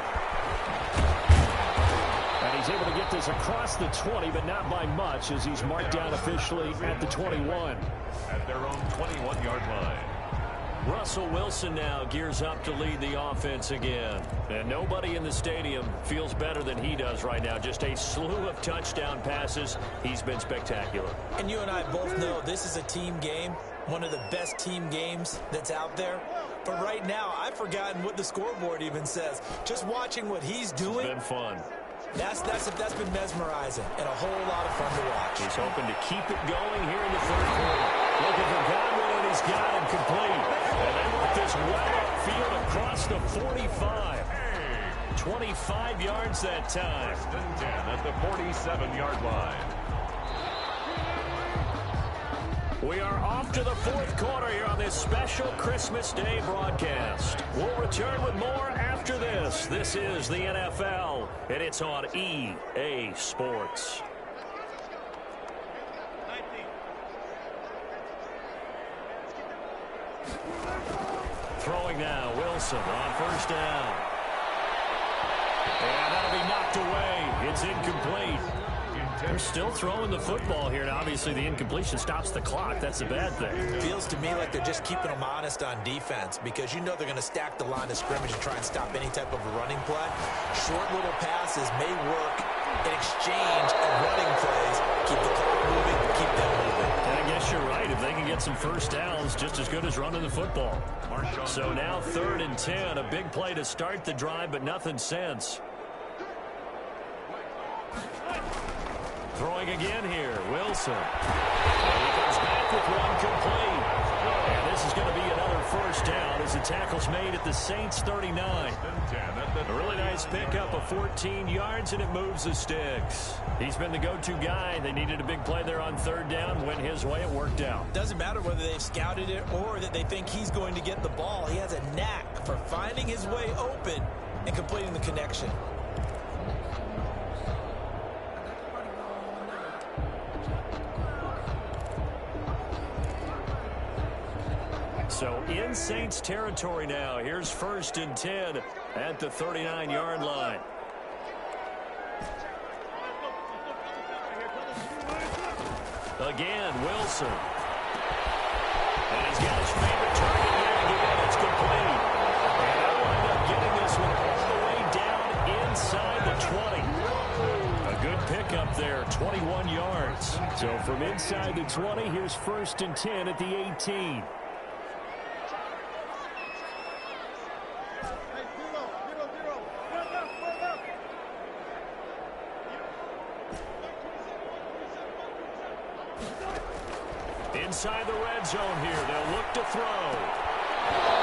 And he's able to get this across the 20, but not by much, as he's marked down officially at the 21. At their own 21-yard line. Russell Wilson now gears up to lead the offense again. And nobody in the stadium feels better than he does right now. Just a slew of touchdown passes. He's been spectacular. And you and I both know this is a team game, one of the best team games that's out there. But right now, I've forgotten what the scoreboard even says. Just watching what he's doing. It's been fun. That's been mesmerizing and a whole lot of fun to watch. He's hoping to keep it going here in the third quarter. Looking for Godwin, and he's got him complete. And they work this well upfield across the 45. 25 yards that time. 10 at the 47-yard line. We are off to the fourth quarter here on this special Christmas Day broadcast. We'll return with more after this. This is the NFL, and it's on EA Sports. Throwing now, Wilson on first down. And that'll be knocked away. It's incomplete. They're still throwing the football here, and obviously the incompletion stops the clock. That's a bad thing. Feels to me like they're just keeping them honest on defense, because you know they're going to stack the line of scrimmage and try and stop any type of a running play. Short little passes may work in exchange of running plays. Keep the clock moving, keep them moving. And I guess you're right. If they can get some first downs, just as good as running the football. So now 3rd and 10, a big play to start the drive, but nothing since. Throwing again here, Wilson. And he comes back with one complete. And this is going to be another first down as the tackle's made at the Saints 39. A really nice pickup of 14 yards, and it moves the sticks. He's been the go-to guy. They needed a big play there on 3rd down. Went his way, it worked out. Doesn't matter whether they've scouted it or that they think he's going to get the ball. He has a knack for finding his way open and completing the connection. So in Saints territory now. Here's 1st and 10 at the 39-yard line. Again, Wilson. And he's got his favorite target yet again. It's complete. And they'll wind up getting this one all the way down inside the 20. A good pickup there, 21 yards. So from inside the 20, here's 1st and 10 at the 18. Inside the red zone here, they'll look to throw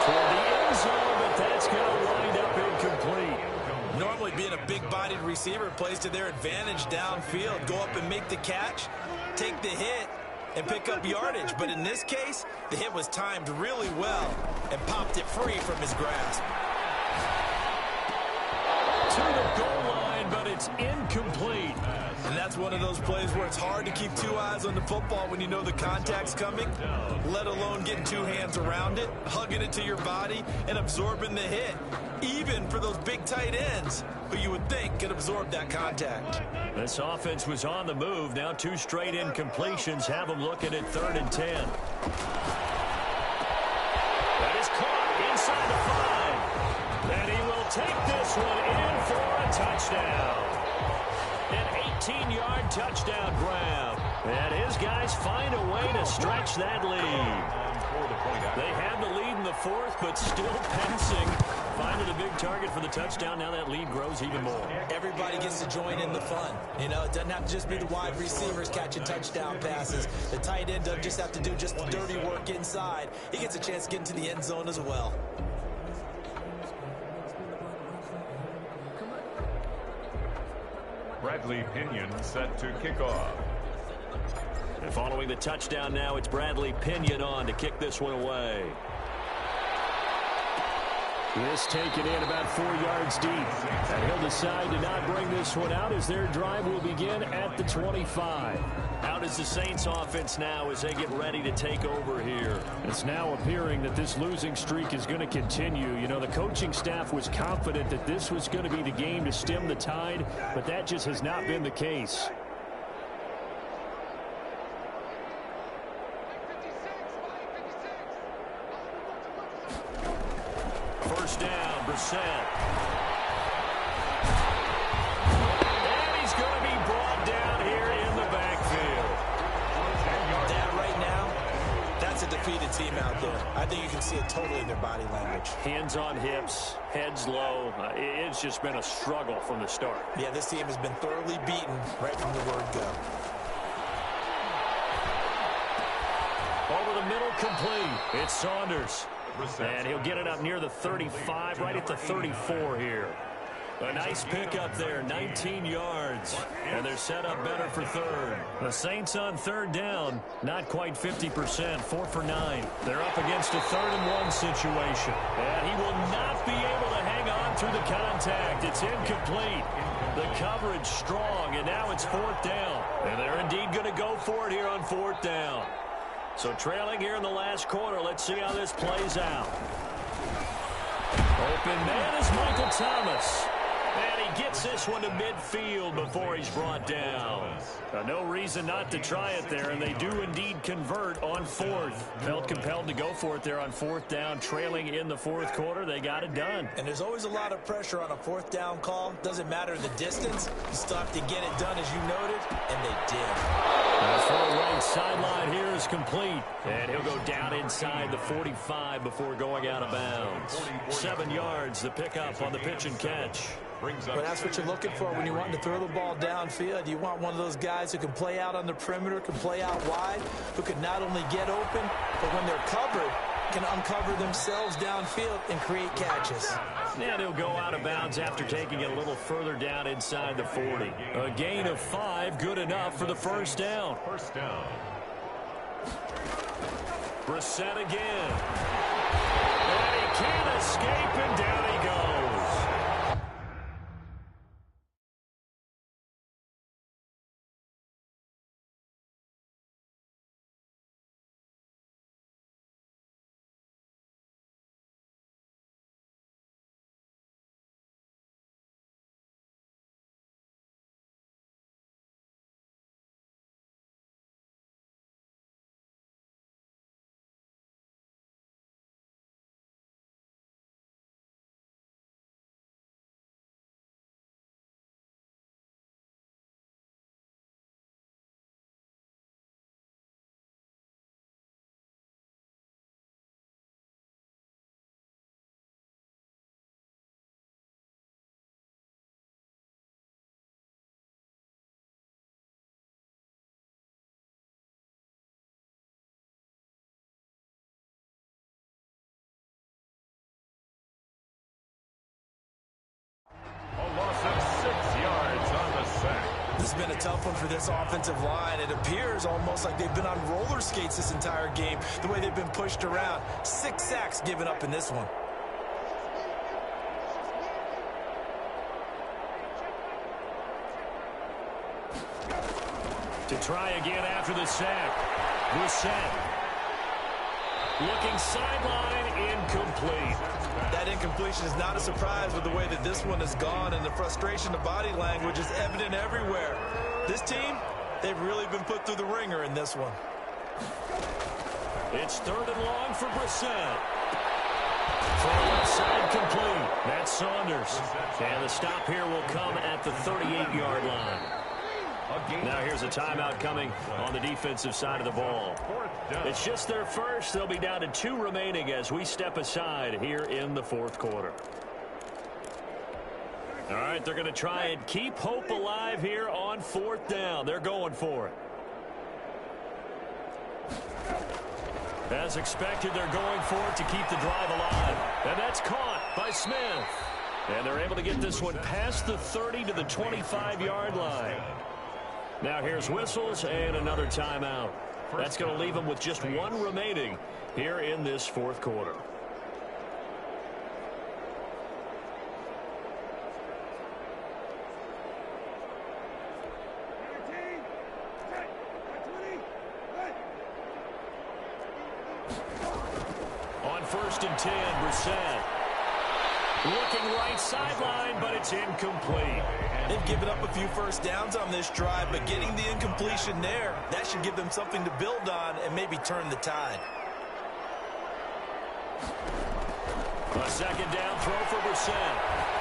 toward the end zone, but that's going to wind up incomplete. Normally being a big-bodied receiver plays to their advantage downfield. Go up and make the catch, take the hit, and pick up yardage. But in this case, the hit was timed really well and popped it free from his grasp. To the goal line, but it's incomplete. And that's one of those plays where it's hard to keep two eyes on the football when you know the contact's coming, let alone getting two hands around it, hugging it to your body, and absorbing the hit, even for those big tight ends who you would think could absorb that contact. This offense was on the move. Now 2 straight incompletions have them looking at 3rd and 10. That is caught inside the 5. And he will take this one in for a touchdown. An 18-yard touchdown grab. And his guys find a way to stretch that lead. They had the lead in the 4th, but still passing. Finding a big target for the touchdown. Now that lead grows even more. Everybody gets to join in the fun. You know, it doesn't have to just be the wide receivers catching touchdown passes. The tight end doesn't just have to do just the dirty work inside. He gets a chance to get into the end zone as well. Bradley Pinion set to kick off. And following the touchdown now, it's Bradley Pinion on to kick this one away. This taken in about 4 yards deep. And he'll decide to not bring this one out as their drive will begin at the 25. Out is the Saints offense now as they get ready to take over here. It's now appearing that this losing streak is going to continue. You know, the coaching staff was confident that this was going to be the game to stem the tide, but that just has not been the case. First down, Brissett. And he's going to be brought down here in the backfield. That right now, that's a defeated team out there. I think you can see it totally in their body language. Hands on hips, heads low. It's just been a struggle from the start. Yeah, this team has been thoroughly beaten right from the word go. Over the middle, complete. It's Saunders. And he'll get it up near the 35, right at the 34 here. A nice pickup there, 19 yards. And they're set up better for third. The Saints on third down, not quite 50%, 4 for 9. They're up against a 3rd-and-1 situation. And he will not be able to hang on through the contact. It's incomplete. The coverage strong, and now it's 4th down. And they're indeed going to go for it here on 4th down. So trailing here in the last quarter, let's see how this plays out. Open man is Michael Thomas. And he gets this one to midfield before he's brought down. No reason not to try it there, and they do indeed convert on 4th. Felt compelled to go for it there on 4th down, trailing in the 4th quarter. They got it done. And there's always a lot of pressure on a 4th down call. Doesn't matter the distance. You still have to get it done, as you noted, and they did. The full right sideline here is complete. And he'll go down inside the 45 before going out of bounds. 7 yards, the pickup on the pitch and catch. But that's what you're looking for when you want to throw the ball downfield. You want one of those guys who can play out on the perimeter, can play out wide, who can not only get open, but when they're covered, can uncover themselves downfield and create catches. And he'll go out of bounds after taking it a little further down inside the 40. A gain of 5, good enough for the first down. First down. Brissett again. And he can't escape, and down he goes. This has been a tough one for this offensive line. It appears almost like they've been on roller skates this entire game, the way they've been pushed around. 6 sacks given up in this one. To try again after the sack. Brissett. Looking sideline, incomplete. That incompletion is not a surprise with the way that this one has gone, and the frustration, the body language is evident everywhere. This team, they've really been put through the ringer in this one. It's 3rd and long for Brissett. From left side complete. That's Saunders. And the stop here will come at the 38-yard line. Now here's a timeout coming on the defensive side of the ball. It's just their first. They'll be down to 2 remaining as we step aside here in the 4th quarter. All right, they're going to try and keep hope alive here on 4th down. They're going for it. As expected, they're going for it to keep the drive alive. And that's caught by Smith. And they're able to get this one past the 30 to the 25-yard line. Now here's whistles and another timeout. That's going to leave them with just one remaining here in this 4th quarter. On 1st and 10, Brissett. Looking right sideline, but it's incomplete. They've given up a few first downs on this drive, but getting the incompletion there, that should give them something to build on and maybe turn the tide. A 2nd down throw for Brissett.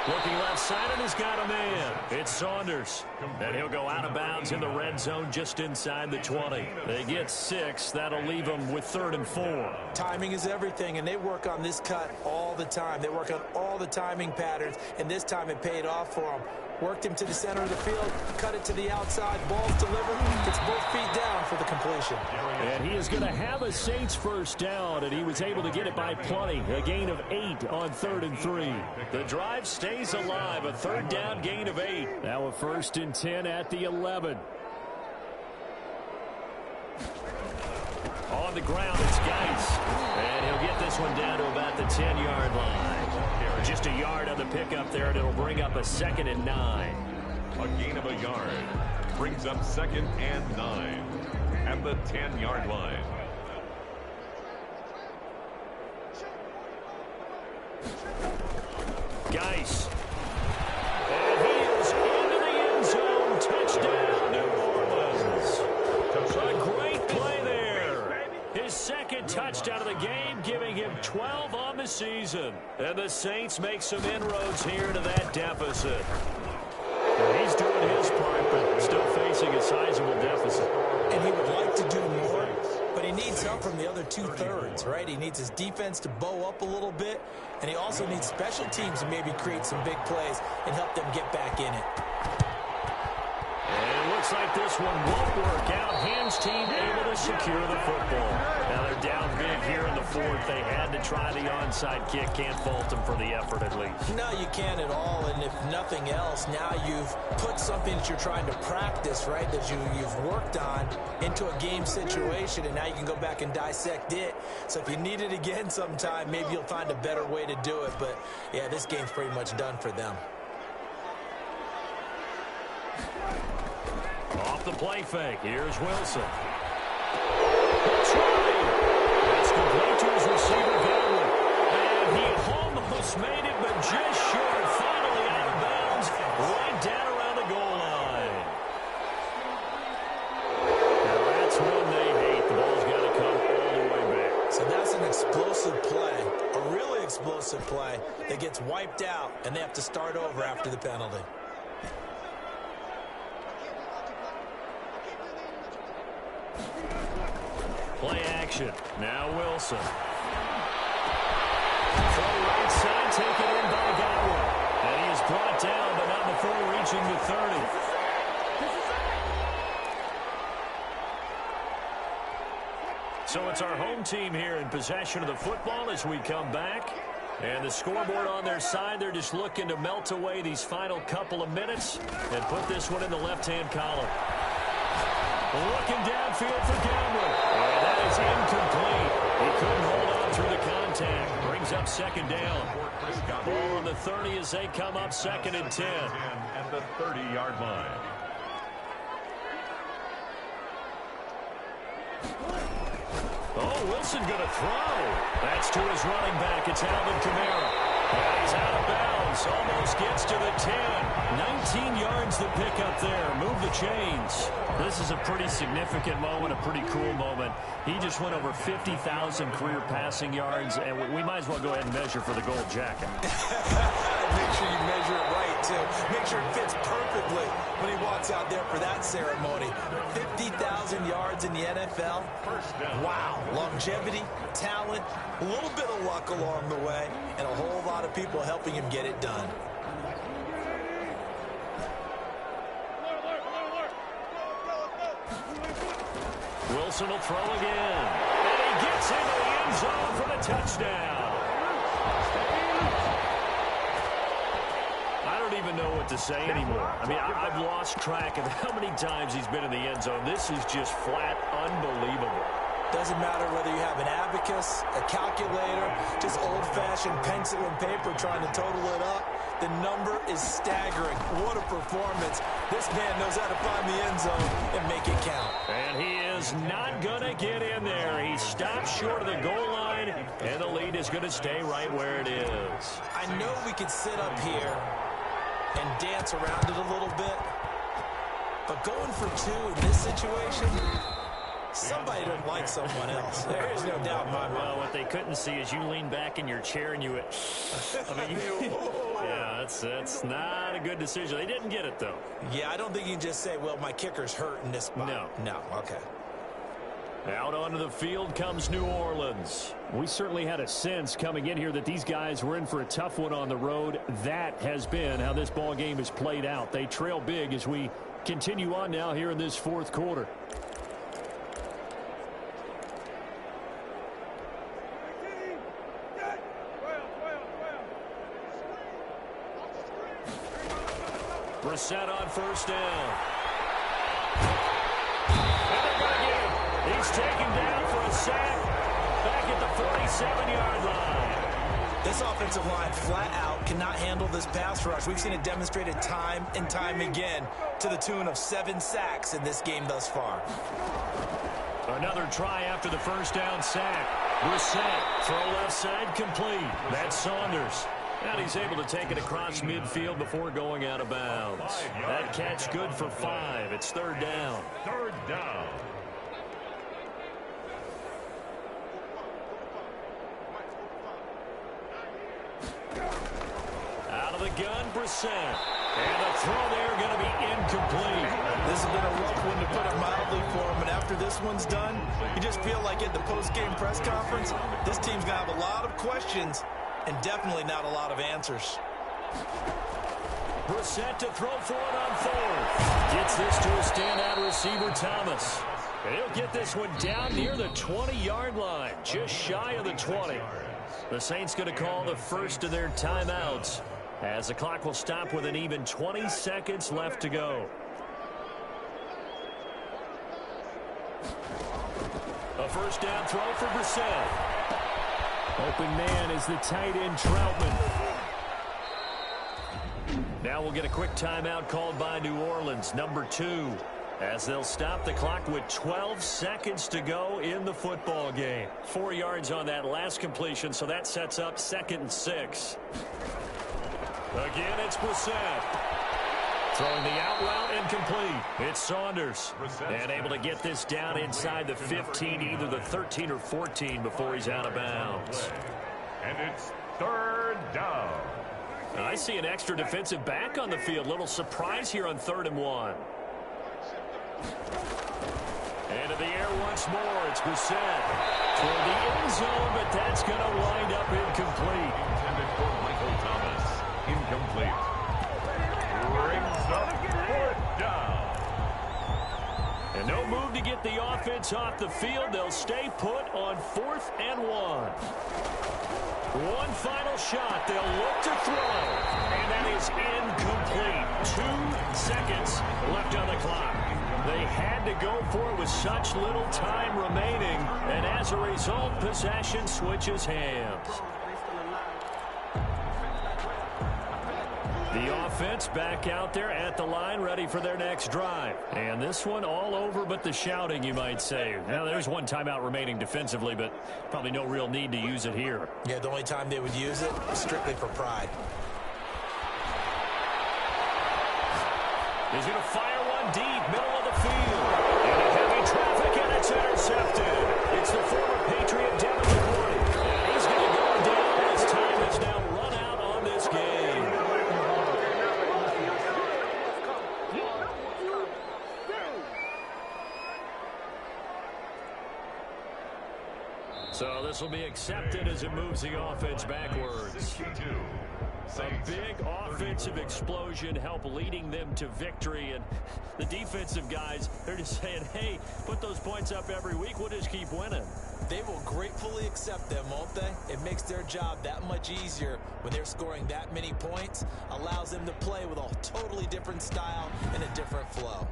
Looking left side, and he's got a man. It's Saunders. And he'll go out of bounds in the red zone just inside the 20. They get 6. That'll leave them with 3rd and 4. Timing is everything, and they work on this cut all the time. They work on all the timing patterns, and this time it paid off for them. Worked him to the center of the field, cut it to the outside, ball's delivered, gets both feet down for the completion. And he is going to have a Saints first down, and he was able to get it by plenty. A gain of 8 on 3rd and 3. The drive stays alive, a 3rd down gain of 8. Now a 1st and 10 at the 11. On the ground, it's Geis. And he'll get this one down to about the 10-yard line. Just a yard on the pickup there, and it'll bring up a 2nd and 9. A gain of a yard brings up 2nd and 9 at the 10-yard line. Geis. And he is into the end zone. Touchdown, New Orleans. A great play there. His 2nd touchdown of the game, giving him 12 on the season. And the Saints make some inroads here to that deficit. And he's doing his part, but still facing a sizable deficit. And he would like to do more, but he needs help from the other 2/3, right? He needs his defense to bow up a little bit, and he also needs special teams to maybe create some big plays and help them get back in it. And it looks like this one won't work out. Hams team able to secure the football. Now they're down big here in the 4th. They had to try the onside kick. Can't fault them for the effort at least. No, you can't at all, and if nothing else, now you've put something that you're trying to practice, right, that you've worked on into a game situation, and now you can go back and dissect it. So if you need it again sometime, maybe you'll find a better way to do it. But, yeah, this game's pretty much done for them. Off the play fake, here's Wilson. That's complete to his receiver, Godwin. And he almost made it, but just short. Finally out of bounds, right down around the goal line. Now that's one they hate. The ball's got to come all the way back. So that's an explosive play, a really explosive play that gets wiped out, and they have to start over after the penalty. Play action. Now Wilson. From right side, taken in by Godwin. And he is brought down, but not before reaching the 30. So it's our home team here in possession of the football as we come back. And the scoreboard on their side, they're just looking to melt away these final couple of minutes and put this one in the left-hand column. Looking downfield for Godwin. And that is incomplete. He couldn't hold on through the contact. Brings up 2nd down. Ball on the 30 as they come up 2nd and 10. At the 30-yard line. Oh, Wilson going to throw. That's to his running back. It's Alvin Kamara. And he's out of bounds. Almost gets to the 10. 19 yards the pickup there. Move the chains. This is a pretty significant moment, a pretty cool moment. He just went over 50,000 career passing yards, and we might as well go ahead and measure for the gold jacket. make sure you measure it right, too. Make sure it fits perfectly when he walks out there for that ceremony. 50,000 yards in the NFL. Wow. Longevity, talent, a little bit of luck along the way, and a whole lot of people helping him get it done. Wilson will throw again. And he gets into the end zone for the touchdown. I don't even know what to say anymore. I mean, I've lost track of how many times he's been in the end zone. This is just flat unbelievable. Doesn't matter whether you have an abacus, a calculator, just old-fashioned pencil and paper trying to total it up. The number is staggering. What a performance. This man knows how to find the end zone and make it count. And he is not going to get in there. He stops short of the goal line, and the lead is going to stay right where it is. I know we could sit up here and dance around it a little bit, but going for two in this situation, somebody doesn't like someone else. There is no doubt in my mind. Well, what they couldn't see is you lean back in your chair and you went, I mean, yeah, that's not a good decision. They didn't get it, though. Yeah, I don't think you can just say, well, my kicker's hurt in this spot. No, okay. Out onto the field comes New Orleans. We certainly had a sense coming in here that these guys were in for a tough one on the road. That has been how this ball game has played out. They trail big as we continue on now here in this fourth quarter. Brissett on first down. And they're going to get him. He's taken down for a sack back at the 47-yard line. This offensive line flat out cannot handle this pass rush. We've seen it demonstrated time and time again to the tune of 7 sacks in this game thus far. Another try after the first down sack. Brissett, throw left side complete. That's Saunders. And he's able to take it across midfield before going out of bounds. That catch good for 5. It's third down. Third down. Out of the gun, Brissett. And the throw there going to be incomplete. This has been a rough one, to put it mildly, for him. And after this one's done, you just feel like at the post-game press conference, this team's going to have a lot of questions and definitely not a lot of answers. Brissett to throw for it on fourth. Gets this to a standout receiver, Thomas. And he'll get this one down near the 20-yard line, just shy of the 20. The Saints going to call the first of their timeouts as the clock will stop with an even 20 seconds left to go. A first down throw for Brissett. Open man is the tight end, Troutman. Now we'll get a quick timeout called by New Orleans, number 2, as they'll stop the clock with 12 seconds to go in the football game. 4 yards on that last completion, so that sets up 2nd and 6. Again, it's Brissett. Throwing the out route incomplete. It's Saunders. And able to get this down inside the 15, either the 13 or 14 before he's out of bounds. And it's third down. I see an extra defensive back on the field. Little surprise here on 3rd and 1. Into the air once more. It's Brissett. Toward the end zone, but that's going to wind up incomplete. Intended for Michael Thomas. Incomplete. Brings up 4th down. And no move to get the offense off the field. They'll stay put on 4th and 1. One final shot. They'll look to throw. And that is incomplete. 2 seconds left on the clock. They had to go for it with such little time remaining. And as a result, possession switches hands. The offense back out there at the line, ready for their next drive. And this one all over but the shouting, you might say. Now, there's one timeout remaining defensively, but probably no real need to use it here. Yeah, the only time they would use it is strictly for pride. He's going to fire one deep, middle of the field. Into heavy traffic, and it's intercepted. It's the former Patriot Devin McCourty. And he's going to go down as time is now run out on this game. will be accepted as it moves the offense backwards. A big offensive explosion helped leading them to victory, and the defensive guys, they're just saying, hey, put those points up every week, we'll just keep winning. They will gratefully accept them, won't they? It makes their job that much easier when they're scoring that many points, allows them to play with a totally different style and a different flow.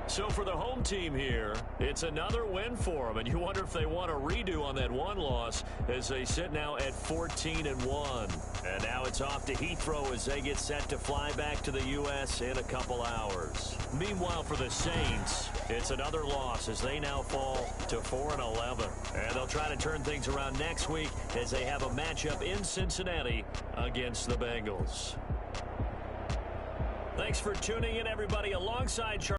So for the home team here, it's another win for them, and you wonder if they want a redo on that one loss as they sit now at 14-1. And now it's off to Heathrow as they get set to fly back to the U.S. in a couple hours. Meanwhile, for the Saints, it's another loss as they now fall to 4-11. And they'll try to turn things around next week as they have a matchup in Cincinnati against the Bengals. Thanks for tuning in, everybody, alongside Charlie.